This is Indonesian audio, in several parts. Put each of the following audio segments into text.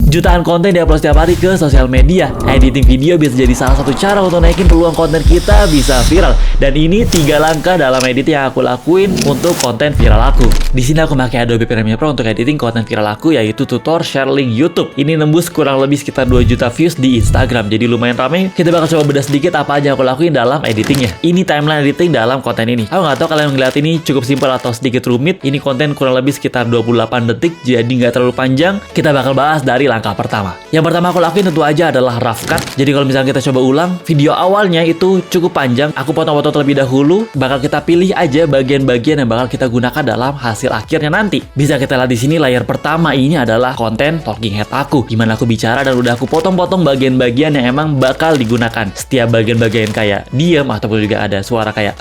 Jutaan konten diupload setiap hari ke sosial media. Editing video bisa jadi salah satu cara untuk naikin peluang konten kita bisa viral. Dan ini 3 langkah dalam edit yang aku lakuin untuk konten viral aku. Di sini aku pakai Adobe Premiere Pro untuk editing konten viral aku, yaitu tutor share link YouTube. Ini nembus kurang lebih sekitar 2 juta views di Instagram. Jadi lumayan rame. Kita bakal coba bedah sedikit apa aja yang aku lakuin dalam editingnya. Ini timeline editing dalam konten ini. Aku nggak tahu kalian ngeliat ini cukup simpel atau sedikit rumit. Ini konten kurang lebih sekitar 28 detik, jadi nggak terlalu panjang. Kita bakal bahas dari langkah pertama. Yang pertama aku lakuin tentu aja adalah rough cut. Jadi kalau misalnya kita coba ulang, video awalnya itu cukup panjang. Aku potong-potong terlebih dahulu. Bakal kita pilih aja bagian-bagian yang bakal kita gunakan dalam hasil akhirnya nanti. Bisa kita lihat di sini layar pertama ini adalah konten talking head aku, dimana aku bicara dan udah aku potong-potong bagian-bagian yang emang bakal digunakan. Setiap bagian-bagian kayak diam ataupun juga ada suara kayak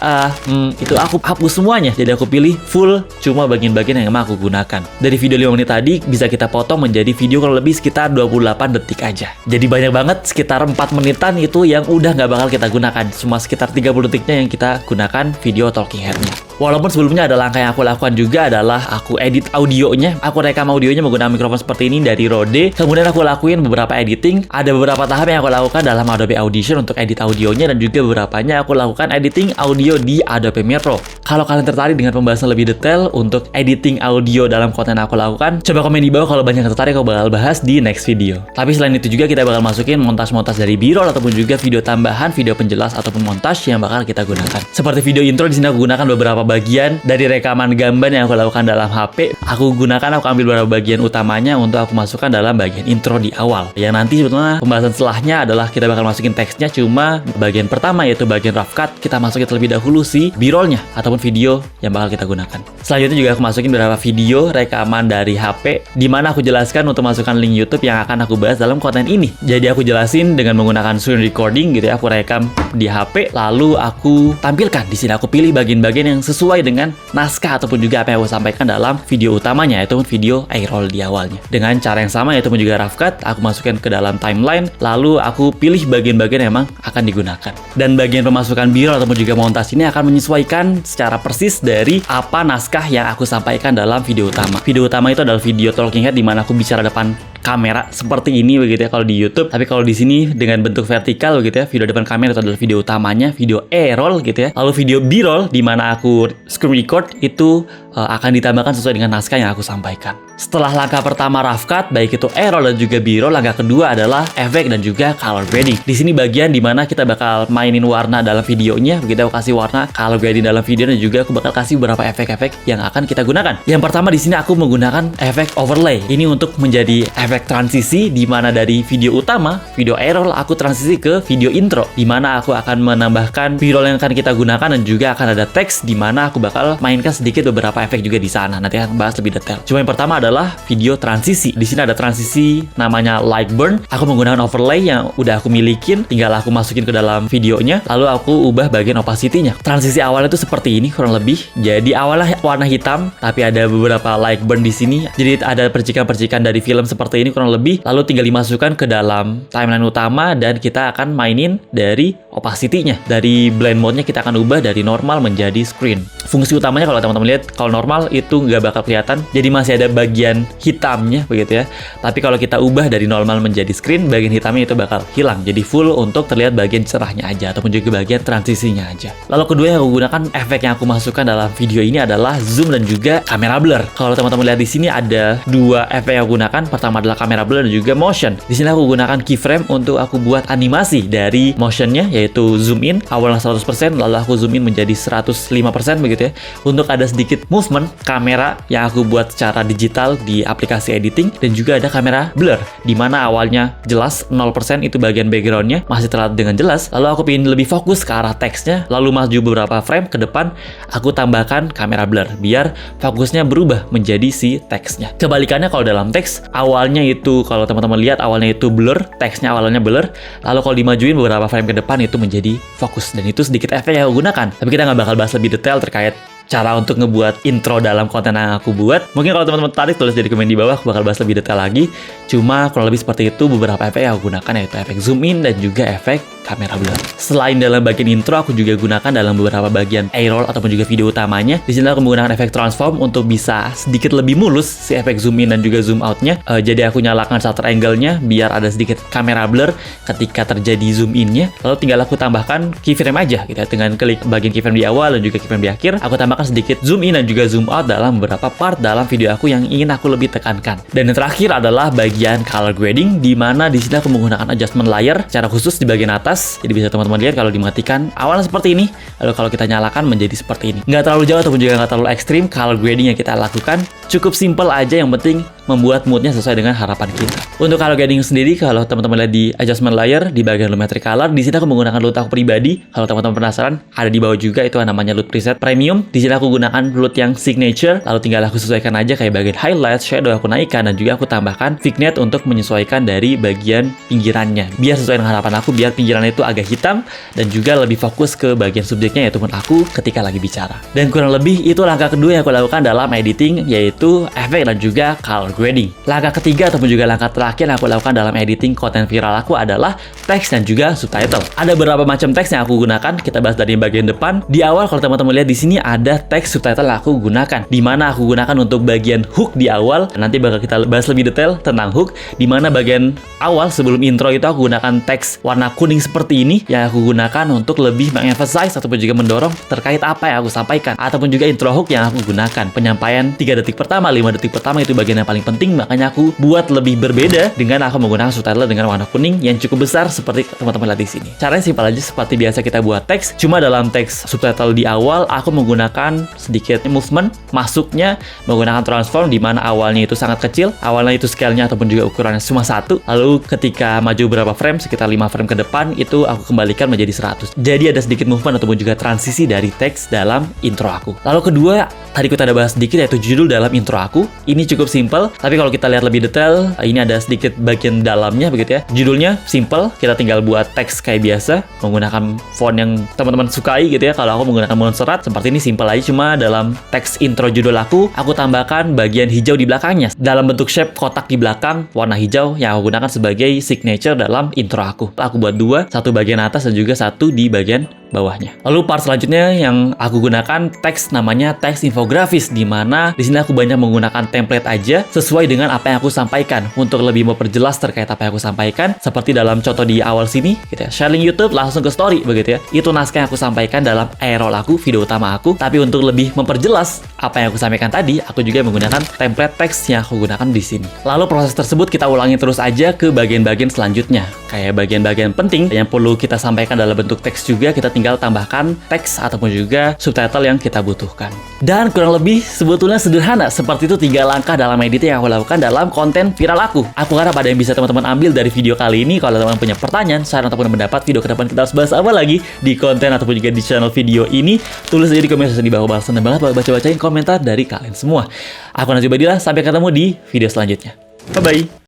itu aku hapus semuanya. Jadi aku pilih full cuma bagian-bagian yang emang aku gunakan. Dari video 5 menit tadi bisa kita potong menjadi video kurang lebih sekitar 28 detik aja. Jadi banyak banget, sekitar 4 menitan itu yang udah nggak bakal kita gunakan. Cuma sekitar 30 detiknya yang kita gunakan video talking head-nya. Walaupun sebelumnya ada langkah yang aku lakukan juga adalah aku edit audionya. Aku rekam audionya menggunakan mikrofon seperti ini dari Rode. Kemudian aku lakuin beberapa editing. Ada beberapa tahap yang aku lakukan dalam Adobe Audition untuk edit audionya, dan juga beberapanya aku lakukan editing audio di Adobe Premiere Pro. Kalau kalian tertarik dengan pembahasan lebih detail untuk editing audio dalam konten yang aku lakukan, coba komen di bawah. Kalau banyak yang tertarik, aku bakal bahas di next video. Tapi selain itu juga kita bakal masukin montas-montas dari B-roll ataupun juga video tambahan, video penjelas ataupun montage yang bakal kita gunakan. Seperti video intro, di sini aku gunakan beberapa bagian dari rekaman gambar yang aku lakukan dalam HP. Aku ambil beberapa bagian utamanya untuk aku masukkan dalam bagian intro di awal. Yang nanti sebetulnya pembahasan setelahnya adalah kita bakal masukin teksnya, cuma bagian pertama yaitu bagian rough cut kita masukin terlebih dahulu si B-rollnya ataupun video yang bakal kita gunakan. Selanjutnya juga aku masukin beberapa video rekaman dari HP, dimana aku jelaskan untuk masukkan link YouTube yang akan aku bahas dalam konten ini. Jadi aku jelasin dengan menggunakan screen recording gitu ya. Aku rekam di HP, lalu aku tampilkan. Di sini aku pilih bagian-bagian yang sesuai dengan naskah ataupun juga apa yang aku sampaikan dalam video utamanya, yaitu video A-roll di awalnya. Dengan cara yang sama, yaitu juga rough cut, aku masukkan ke dalam timeline, lalu aku pilih bagian-bagian yang emang akan digunakan. Dan bagian pemasukan B-roll ataupun juga montas ini akan menyesuaikan secara persis dari apa naskah yang aku sampaikan dalam video utama. Video utama itu adalah video talking head, dimana aku bicara depan kamera seperti ini begitu ya kalau di YouTube. Tapi kalau di sini dengan bentuk vertikal begitu ya, video depan kamera itu adalah video utamanya, video A-roll gitu ya. Lalu video B-roll di mana aku screen record itu akan ditambahkan sesuai dengan naskah yang aku sampaikan. Setelah langkah pertama rough cut, baik itu A-roll dan juga B-roll, langkah kedua adalah efek dan juga color grading. Di sini bagian dimana kita bakal mainin warna dalam videonya, begitu aku kasih warna, color grading dalam video, dan juga aku bakal kasih beberapa efek-efek yang akan kita gunakan. Yang pertama di sini aku menggunakan efek overlay. Ini untuk menjadi efek transisi, dimana dari video utama, video A-roll, aku transisi ke video intro, dimana aku akan menambahkan B-roll yang akan kita gunakan, dan juga akan ada teks dimana aku bakal mainkan sedikit beberapa efek juga di sana. Nanti akan bahas lebih detail. Cuma yang pertama adalah video transisi. Di sini ada transisi namanya light burn. Aku menggunakan overlay yang udah aku milikin, tinggal aku masukin ke dalam videonya, lalu aku ubah bagian opacity-nya. Transisi awalnya itu seperti ini kurang lebih. Jadi awalnya warna hitam, tapi ada beberapa light burn di sini. Jadi ada percikan-percikan dari film seperti ini kurang lebih. Lalu tinggal dimasukkan ke dalam timeline utama, dan kita akan mainin dari opacity-nya. Dari blend mode-nya kita akan ubah dari normal menjadi screen. Fungsi utamanya kalau teman-teman lihat, kalau normal itu nggak bakal kelihatan, jadi masih ada bagian hitamnya begitu ya. Tapi kalau kita ubah dari normal menjadi screen, bagian hitamnya itu bakal hilang, jadi full untuk terlihat bagian cerahnya aja ataupun juga bagian transisinya aja. Lalu kedua yang aku gunakan, efek yang aku masukkan dalam video ini adalah zoom dan juga kamera blur. Kalau teman-teman lihat di sini ada 2 efek yang aku gunakan. Pertama adalah kamera blur dan juga motion. Di sini aku gunakan keyframe untuk aku buat animasi dari motionnya, yaitu zoom in awalnya 100%, lalu aku zoom in menjadi 105% begitu ya, untuk ada sedikit movement kamera yang aku buat secara digital di aplikasi editing. Dan juga ada kamera blur, dimana awalnya jelas 0% itu bagian backgroundnya masih terlihat dengan jelas, lalu aku ingin lebih fokus ke arah teksnya, lalu maju beberapa frame ke depan, aku tambahkan kamera blur biar fokusnya berubah menjadi si teksnya. Kebalikannya kalau dalam teks, awalnya itu kalau teman-teman lihat awalnya itu blur, teksnya awalnya blur, lalu kalau dimajuin beberapa frame ke depan itu menjadi fokus. Dan itu sedikit efek yang aku gunakan, tapi kita nggak bakal bahas lebih detail terkait cara untuk ngebuat intro dalam konten yang aku buat. Mungkin kalau teman-teman tertarik, tulis di komen di bawah, aku bakal bahas lebih detail lagi. Cuma kurang lebih seperti itu beberapa efek yang aku gunakan, yaitu efek zoom in dan juga efek kamera blur. Selain dalam bagian intro, aku juga gunakan dalam beberapa bagian A-roll ataupun juga video utamanya. Di sini aku menggunakan efek transform untuk bisa sedikit lebih mulus si efek zoom in dan juga zoom out-nya. Jadi aku nyalakan shutter angle-nya biar ada sedikit kamera blur ketika terjadi zoom in-nya. Lalu tinggal aku tambahkan keyframe aja gitu ya. Dengan klik bagian keyframe di awal dan juga keyframe di akhir, aku tambahkan sedikit zoom in dan juga zoom out dalam beberapa part dalam video aku yang ingin aku lebih tekankan. Dan yang terakhir adalah bagian color grading, di mana di sini aku menggunakan adjustment layer secara khusus di bagian atas. Jadi bisa teman-teman lihat kalau dimatikan awalnya seperti ini, lalu kalau kita nyalakan menjadi seperti ini. Nggak terlalu jauh ataupun juga nggak terlalu ekstrim color grading yang kita lakukan. Cukup simple aja, yang penting membuat moodnya sesuai dengan harapan kita. Untuk color grading sendiri, kalau teman-teman lihat di adjustment layer di bagian lumetri color, di sini aku menggunakan LUT aku pribadi. Kalau teman-teman penasaran, ada di bawah juga itu namanya LUT preset premium. Di sini aku gunakan LUT yang signature, lalu tinggal aku sesuaikan aja kayak bagian highlight, shadow aku naikkan, dan juga aku tambahkan vignette untuk menyesuaikan dari bagian pinggirannya. Biar sesuai dengan harapan aku, biar pinggirannya itu agak hitam dan juga lebih fokus ke bagian subjeknya, yaitu aku ketika lagi bicara. Dan kurang lebih itu langkah kedua yang aku lakukan dalam editing, yaitu efek dan juga color grading. Langkah ketiga ataupun juga langkah terakhir yang aku lakukan dalam editing konten viral aku adalah teks dan juga subtitle. Ada beberapa macam teks yang aku gunakan. Kita bahas dari bagian depan. Di awal kalau teman-teman lihat di sini ada teks subtitle yang aku gunakan, di mana aku gunakan untuk bagian hook di awal. Nanti bakal kita bahas lebih detail tentang hook, di mana bagian awal sebelum intro itu aku gunakan teks warna kuning seperti ini yang aku gunakan untuk lebih mengemphasize ataupun juga mendorong terkait apa yang aku sampaikan, ataupun juga intro hook yang aku gunakan. Penyampaian 3 detik pertama, 5 detik pertama itu bagian yang paling penting, makanya aku buat lebih berbeda dengan aku menggunakan subtitle dengan warna kuning yang cukup besar seperti teman-teman lihat di sini. Caranya simpel aja seperti biasa kita buat teks, cuma dalam teks subtitle di awal aku menggunakan sedikit movement masuknya, menggunakan transform di mana awalnya itu sangat kecil, awalnya itu scale-nya ataupun juga ukurannya cuma 1, lalu ketika maju berapa frame, sekitar 5 frame ke depan, itu aku kembalikan menjadi 100. Jadi ada sedikit movement ataupun juga transisi dari teks dalam intro aku. Lalu kedua, tadi kita ada bahas sedikit, yaitu judul dalam intro aku. Ini cukup simple, tapi kalau kita lihat lebih detail, ini ada sedikit bagian dalamnya begitu ya. Judulnya simple, kita tinggal buat teks kayak biasa menggunakan font yang teman-teman sukai gitu ya. Kalau aku menggunakan Montserrat, seperti ini simple aja. Cuma dalam teks intro judul aku tambahkan bagian hijau di belakangnya dalam bentuk shape kotak di belakang warna hijau yang aku gunakan sebagai signature dalam intro aku. Aku buat 2, satu bagian atas dan juga satu di bagian bawahnya. Lalu part selanjutnya yang aku gunakan teks namanya teks infografis, di mana di sini aku banyak menggunakan template aja sesuai dengan apa yang aku sampaikan untuk lebih memperjelas terkait apa yang aku sampaikan. Seperti dalam contoh di awal sini gitu ya, sharing YouTube langsung ke story begitu ya. Itu naskah yang aku sampaikan dalam A-roll aku, video utama aku. Tapi untuk lebih memperjelas apa yang aku sampaikan tadi, aku juga menggunakan template teks yang aku gunakan di sini. Lalu proses tersebut kita ulangi terus aja ke bagian-bagian selanjutnya. Kayak bagian-bagian penting yang perlu kita sampaikan dalam bentuk teks juga, kita tinggal tambahkan teks ataupun juga subtitle yang kita butuhkan. Dan kurang lebih sebetulnya sederhana seperti itu 3 langkah dalam editing yang aku lakukan dalam konten viral aku. Aku harap ada yang bisa teman-teman ambil dari video kali ini. Kalau teman-teman punya pertanyaan, saran ataupun pendapat video ke depan kita harus bahas apa lagi di konten ataupun juga di channel video ini, tulis aja di komen section di bawah. Seneng banget baca-bacain komentar dari kalian semua. Aku Najib Badillah, sampai ketemu di video selanjutnya. Bye-bye.